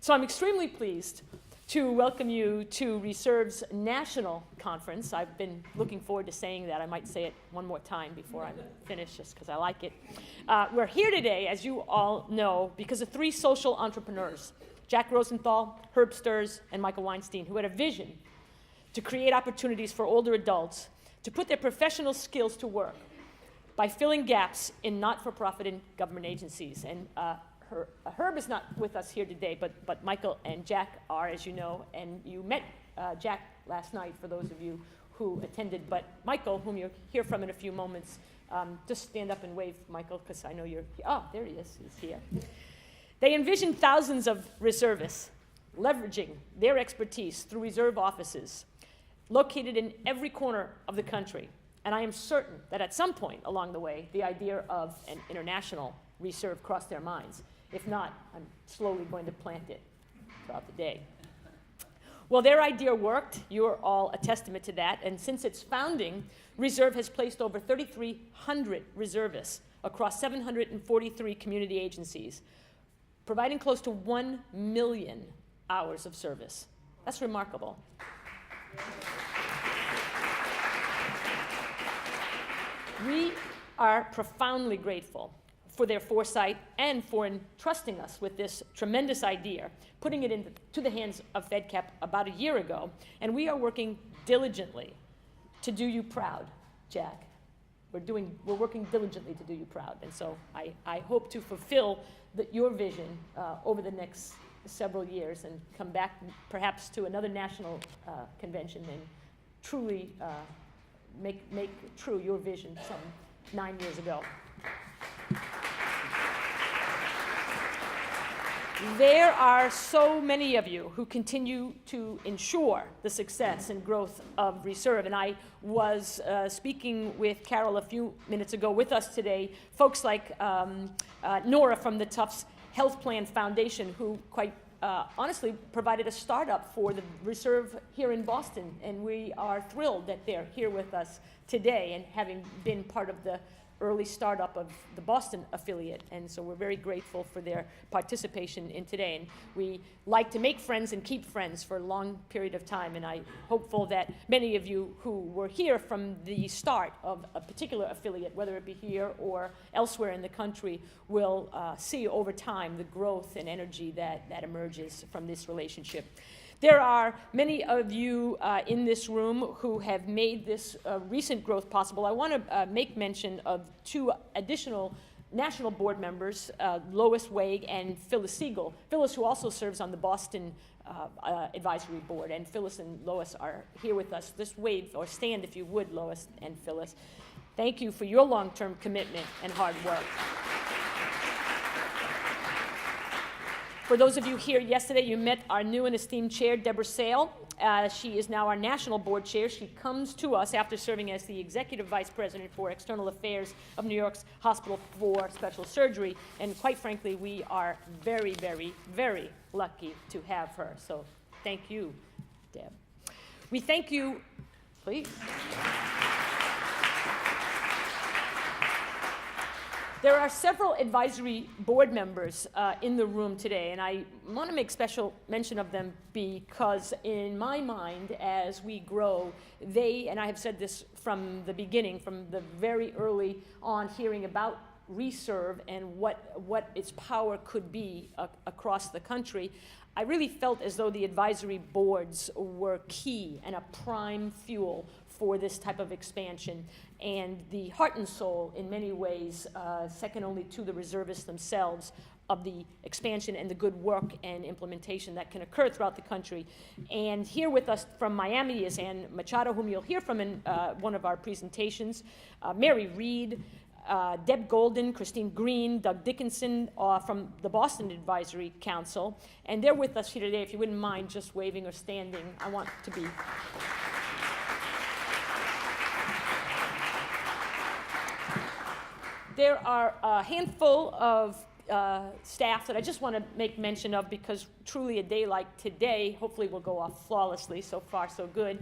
So I'm extremely pleased to welcome you to ReServe's national conference. I've been looking forward to saying that. I might say it one more time before I finish, just because I like it. We're here today, as you all know, because of three social entrepreneurs, Jack Rosenthal, Herb Sturz, and Michael Weinstein, who had a vision to create opportunities for older adults to put their professional skills to work by filling gaps in not-for-profit and government agencies. And Herb is not with us here today, but Michael and Jack are, as you know, and you met Jack last night, for those of you who attended. But Michael, whom you'll hear from in a few moments, just stand up and wave, Michael, because I know you're here. Oh, there he is. He's here. They envisioned thousands of reservists leveraging their expertise through reserve offices located in every corner of the country. And I am certain that at some point along the way, the idea of an international ReServe crossed their minds. If not, I'm slowly going to plant it throughout the day. Well, their idea worked. You're all a testament to that. And since its founding, ReServe has placed over 3,300 reservists across 743 community agencies, providing close to 1 million hours of service. That's remarkable. We are profoundly grateful for their foresight and for entrusting us with this tremendous idea, putting it into the hands of Fedcap about a year ago. And we are working diligently to do you proud, Jack. We're working diligently to do you proud. And so I hope to fulfill your vision over the next several years and come back perhaps to another national convention and truly make true your vision some 9 years ago. There are so many of you who continue to ensure the success and growth of ReServe, and I was speaking with Carol a few minutes ago. With us today, folks like Nora from the Tufts Health Plan Foundation, who quite honestly provided a startup for the ReServe here in Boston, and we are thrilled that they're here with us today and having been part of the early startup of the Boston affiliate, and so we're very grateful for their participation in today. And we like to make friends and keep friends for a long period of time, and I'm hopeful that many of you who were here from the start of a particular affiliate, whether it be here or elsewhere in the country, will see over time the growth and energy that emerges from this relationship. There are many of you in this room who have made this recent growth possible. I want to make mention of two additional national board members, Lois Waig and Phyllis Siegel. Phyllis, who also serves on the Boston Advisory Board, and Phyllis and Lois are here with us. Just wave or stand if you would, Lois and Phyllis. Thank you for your long-term commitment and hard work. For those of you here yesterday, you met our new and esteemed chair, Deborah Sale. She is now our national board chair. She comes to us after serving as the executive vice president for external affairs of New York's Hospital for Special Surgery. And quite frankly, we are very, very, very lucky to have her. So thank you, Deb. We thank you, please. There are several advisory board members in the room today, and I want to make special mention of them because in my mind, as we grow, they, and I have said this from the beginning, from the very early on hearing about ReServe and what its power could be across the country, I really felt as though the advisory boards were key and a prime fuel for this type of expansion, and the heart and soul, in many ways, second only to the reservists themselves, of the expansion and the good work and implementation that can occur throughout the country. And here with us from Miami is Ann Machado, whom you'll hear from in one of our presentations, Mary Reed, Deb Golden, Christine Green, Doug Dickinson from the Boston Advisory Council. And they're with us here today. If you wouldn't mind just waving or standing, I want to be. There are a handful of staff that I just want to make mention of because truly a day like today hopefully will go off flawlessly. So far, so good.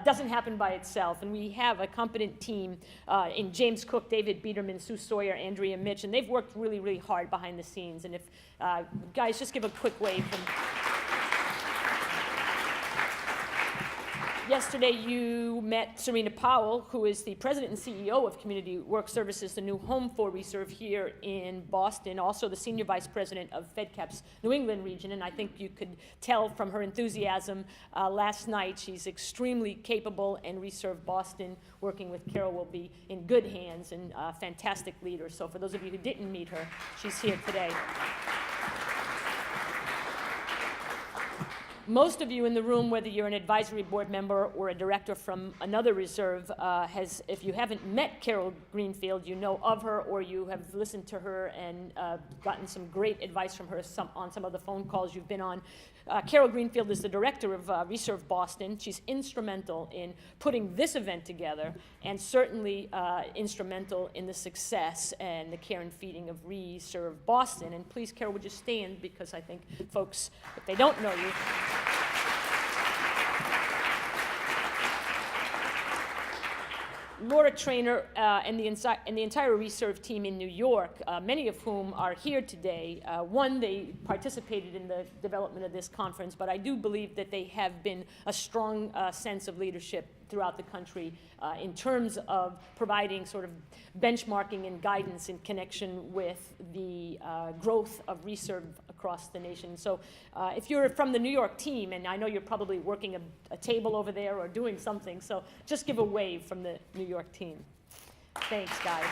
Doesn't happen by itself. And we have a competent team in James Cook, David Biederman, Sue Sawyer, Andrea Mitch, and they've worked really, really hard behind the scenes. And if guys, just give a quick wave. Yesterday, you met Serena Powell, who is the president and CEO of Community Work Services, the new home for ReServe here in Boston, also the senior vice president of Fedcap's New England region. And I think you could tell from her enthusiasm last night, she's extremely capable, and ReServe Boston, working with Carol, will be in good hands and a fantastic leader. So for those of you who didn't meet her, she's here today. Most of you in the room, whether you're an advisory board member or a director from another ReServe, if you haven't met Carol Greenfield, you know of her, or you have listened to her and gotten some great advice from her on some of the phone calls you've been on. Carol Greenfield is the director of ReServe Boston. She's instrumental in putting this event together, and certainly instrumental in the success and the care and feeding of ReServe Boston. And please, Carol, would you stand, because I think folks, if they don't know you, Laura Trainer and the entire ReServe team in New York, many of whom are here today. One, they participated in the development of this conference, but I do believe that they have been a strong sense of leadership throughout the country in terms of providing sort of benchmarking and guidance in connection with the growth of ReServe across the nation. So if you're from the New York team, and I know you're probably working a table over there or doing something, so just give a wave from the New York team. Thanks, guys.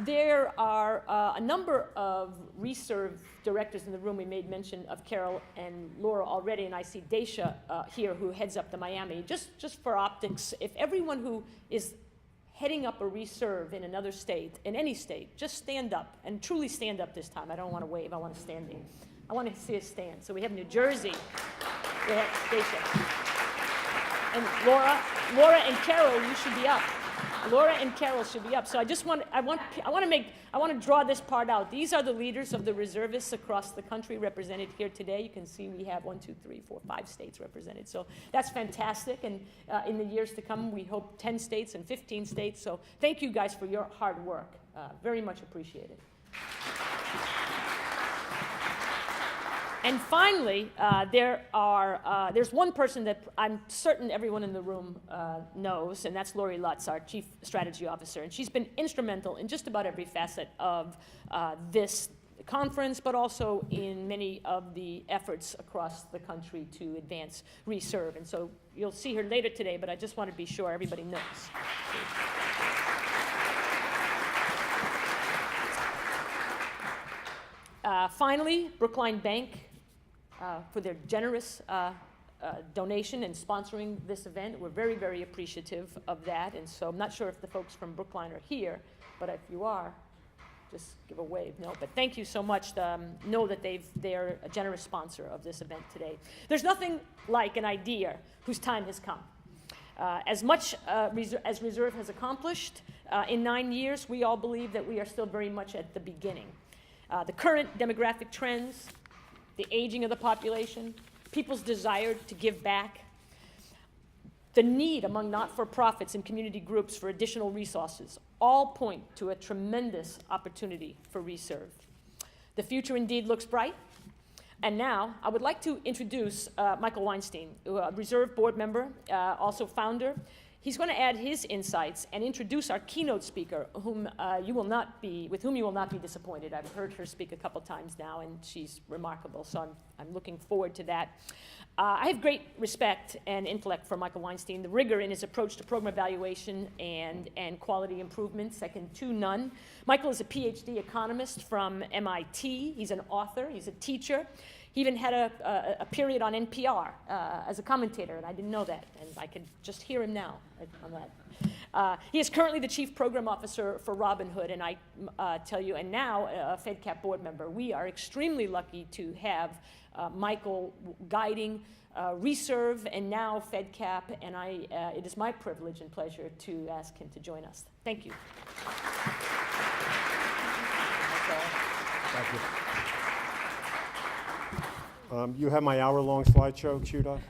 There are a number of ReServe directors in the room. We made mention of Carol and Laura already, and I see Daisha here, who heads up the Miami. Just for optics, if everyone who is heading up a ReServe in another state, in any state, just stand up, and truly stand up this time. I don't want to wave, I want to stand in. I want to see us stand. So we have New Jersey, we have Daisha. And Laura and Carol, you should be up. Laura and Carol should be up. So I want to draw this part out. These are the leaders of the reservists across the country represented here today. You can see we have 5 states represented. So that's fantastic. And in the years to come, we hope 10 states and 15 states. So thank you guys for your hard work. Very much appreciated. And finally, there's one person that I'm certain everyone in the room knows, and that's Lori Lutz, our Chief Strategy Officer. And she's been instrumental in just about every facet of this conference, but also in many of the efforts across the country to advance ReServe. And so you'll see her later today, but I just want to be sure everybody knows. Finally, Brookline Bank, for their generous donation and sponsoring this event. We're very, very appreciative of that. And so I'm not sure if the folks from Brookline are here, but if you are, just give a wave. No, but thank you so much. Know that they're a generous sponsor of this event today. There's nothing like an idea whose time has come. As much as ReServe has accomplished in 9 years, we all believe that we are still very much at the beginning. The current demographic trends, the aging of the population, people's desire to give back, the need among not-for-profits and community groups for additional resources all point to a tremendous opportunity for ReServe. The future indeed looks bright. And now I would like to introduce Michael Weinstein, a ReServe board member, also founder. He's going to add his insights and introduce our keynote speaker, with whom you will not be disappointed. I've heard her speak a couple times now, and she's remarkable, so I'm looking forward to that. I have great respect and intellect for Michael Weinstein, the rigor in his approach to program evaluation and quality improvement, second to none. Michael is a PhD economist from MIT. He's an author. He's a teacher. He even had a period on NPR as a commentator, and I didn't know that, and I could just hear him now on that. He is currently the Chief Program Officer for Robin Hood, and I tell you, and now a Fedcap board member. We are extremely lucky to have Michael guiding ReServe and now Fedcap, and it is my privilege and pleasure to ask him to join us. Thank you. Thank you. You have my hour-long slideshow queued up?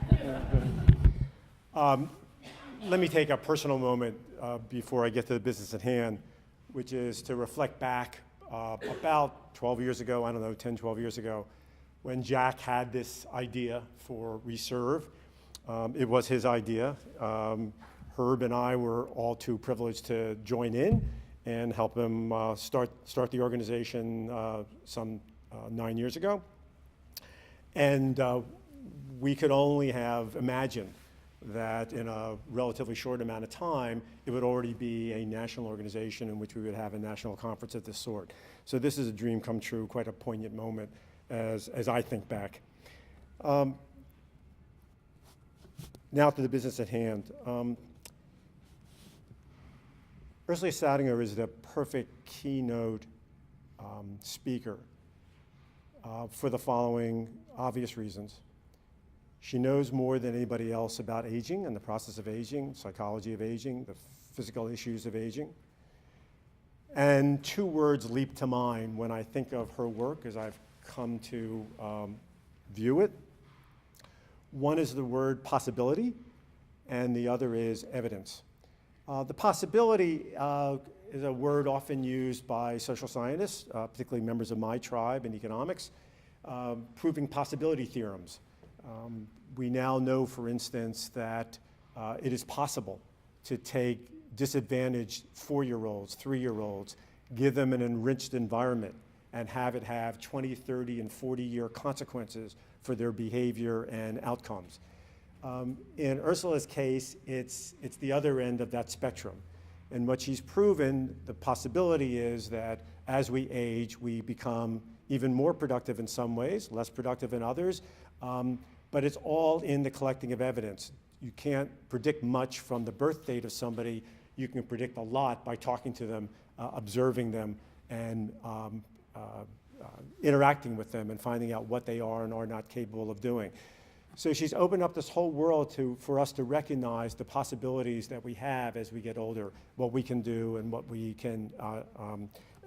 Let me take a personal moment before I get to the business at hand, which is to reflect back about 12 years ago, 10, 12 years ago, when Jack had this idea for ReServe. It was his idea. Herb and I were all too privileged to join in and help him start the organization some 9 years ago. And we could only have imagined that in a relatively short amount of time, it would already be a national organization in which we would have a national conference of this sort. So this is a dream come true, quite a poignant moment as I think back. Now to the business at hand. Ursula Sadinger is the perfect keynote speaker for the following obvious reasons. She knows more than anybody else about aging and the process of aging, psychology of aging, the physical issues of aging. And two words leap to mind when I think of her work as I've come to view it. One is the word possibility, and the other is evidence. The possibility is a word often used by social scientists, particularly members of my tribe in economics, proving possibility theorems. We now know, for instance, that it is possible to take disadvantaged 4-year-olds, 3-year-olds, give them an enriched environment and have it have 20, 30, and 40-year consequences for their behavior and outcomes. In Ursula's case, it's the other end of that spectrum. And what she's proven, the possibility is that as we age, we become even more productive in some ways, less productive in others, but it's all in the collecting of evidence. You can't predict much from the birth date of somebody. You can predict a lot by talking to them, observing them, and interacting with them and finding out what they are and are not capable of doing. So she's opened up this whole world for us to recognize the possibilities that we have as we get older, what we can do and what we can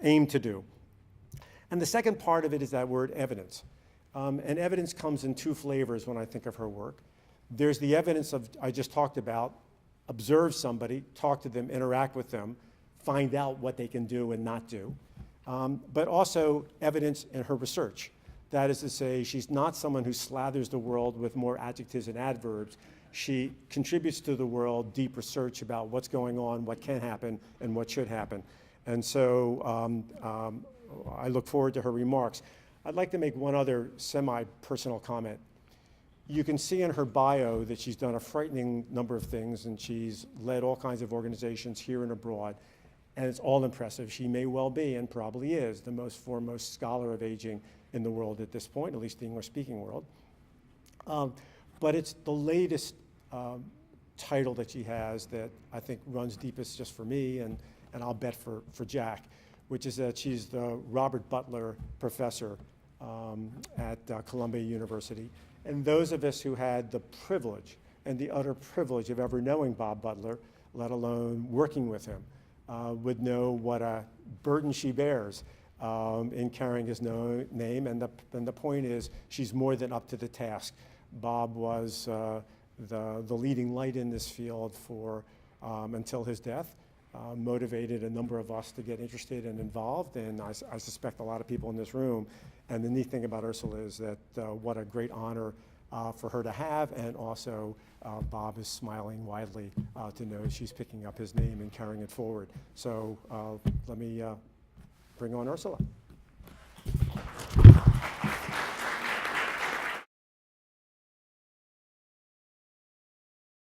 aim to do. And the second part of it is that word evidence. And evidence comes in two flavors when I think of her work. There's the evidence I just talked about, observe somebody, talk to them, interact with them, find out what they can do and not do, but also evidence in her research. That is to say, she's not someone who slathers the world with more adjectives and adverbs. She contributes to the world deep research about what's going on, what can happen, and what should happen. And so I look forward to her remarks. I'd like to make one other semi-personal comment. You can see in her bio that she's done a frightening number of things, and she's led all kinds of organizations here and abroad, and it's all impressive. She may well be, and probably is, the most foremost scholar of aging in the world at this point, at least the English-speaking world. But it's the latest title that she has that I think runs deepest just for me, and I'll bet for Jack, which is that she's the Robert Butler Professor at Columbia University. And those of us who had the privilege and the utter privilege of ever knowing Bob Butler, let alone working with him, would know what a burden she bears in carrying his name. And the point is, she's more than up to the task. Bob was the leading light in this field for until his death. Motivated a number of us to get interested and involved, and I suspect a lot of people in this room. And the neat thing about Ursula is that what a great honor for her to have, and also Bob is smiling widely to know she's picking up his name and carrying it forward. So let me bring on Ursula.